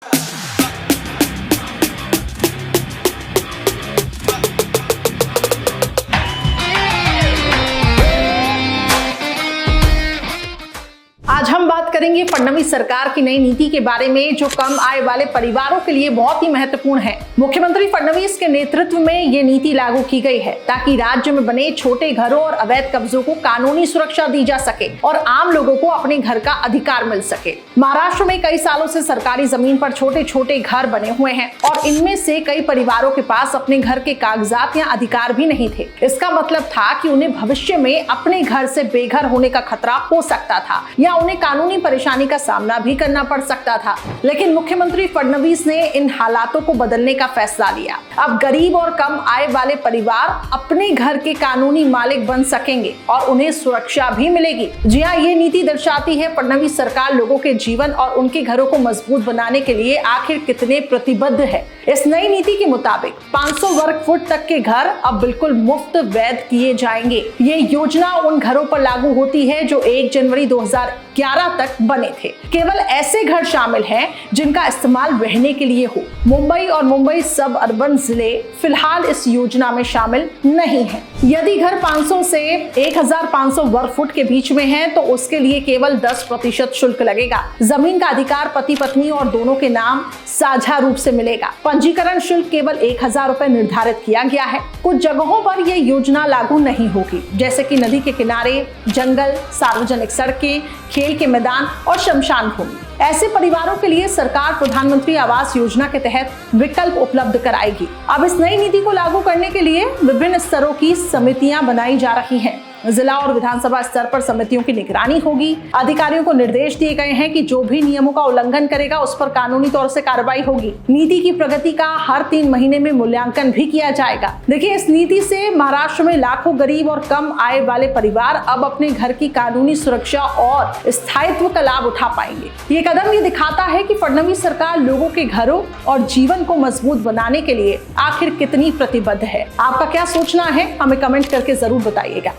आज हम बात करेंगे फडणवीस सरकार की नई नीति के बारे में, जो कम आय वाले परिवारों के लिए बहुत ही महत्वपूर्ण है। मुख्यमंत्री फडणवीस के नेतृत्व में ये नीति लागू की गई है ताकि राज्य में बने छोटे घरों और अवैध कब्जों को कानूनी सुरक्षा दी जा सके और आम लोगों को अपने घर का अधिकार मिल सके। महाराष्ट्र में कई सालों से सरकारी जमीन पर छोटे छोटे घर बने हुए हैं और इनमें से कई परिवारों के पास अपने घर के कागजात या अधिकार भी नहीं थे। इसका मतलब था कि उन्हें भविष्य में अपने घर से बेघर होने का खतरा हो सकता था या उन्हें कानूनी परेशानी का सामना भी करना पड़ सकता था। लेकिन मुख्यमंत्री फडणवीस ने इन हालातों को बदलने का फैसला लिया। अब गरीब और कम आय वाले परिवार अपने घर के कानूनी मालिक बन सकेंगे और उन्हें सुरक्षा भी मिलेगी। जी हाँ, ये नीति दर्शाती है फडणवीस सरकार लोगों के जीवन और उनके घरों को मजबूत बनाने के लिए आखिर कितने प्रतिबद्ध है। इस नई नीति के मुताबिक 500 वर्ग फुट तक के घर अब बिल्कुल मुफ्त वैध किए जाएंगे। ये योजना उन घरों पर लागू होती है जो 1 जनवरी 2011 तक बने थे। केवल ऐसे घर शामिल हैं जिनका इस्तेमाल रहने के लिए हो। मुंबई और मुंबई सब अर्बन जिले फिलहाल इस योजना में शामिल नहीं हैं। यदि घर 500 से 1500 वर्ग फुट के बीच में है तो उसके लिए केवल 10% शुल्क लगेगा। जमीन का अधिकार पति पत्नी और दोनों के नाम साझा रूप से मिलेगा। पंजीकरण शुल्क केवल 1000 रुपए निर्धारित किया गया है। कुछ जगहों पर यह योजना लागू नहीं होगी, जैसे कि नदी के किनारे, जंगल, सार्वजनिक सड़कें, खेल के मैदान और शमशान भूमि। ऐसे परिवारों के लिए सरकार प्रधानमंत्री आवास योजना के तहत विकल्प उपलब्ध कराएगी। अब इस नई नीति को लागू करने के लिए विभिन्न स्तरों की समितियां बनाई जा रही हैं। जिला और विधानसभा स्तर पर समितियों की निगरानी होगी। अधिकारियों को निर्देश दिए गए हैं कि जो भी नियमों का उल्लंघन करेगा उस पर कानूनी तौर से कार्रवाई होगी। नीति की प्रगति का हर 3 महीने में मूल्यांकन भी किया जाएगा। देखिए, इस नीति से महाराष्ट्र में लाखों गरीब और कम आय वाले परिवार अब अपने घर की कानूनी सुरक्षा और स्थायित्व का लाभ उठा पाएंगे। ये कदम ये दिखाता है कि फडणवीस सरकार लोगों के घरों और जीवन को मजबूत बनाने के लिए आखिर कितनी प्रतिबद्ध है। आपका क्या सोचना है, हमें कमेंट करके जरूर बताइएगा।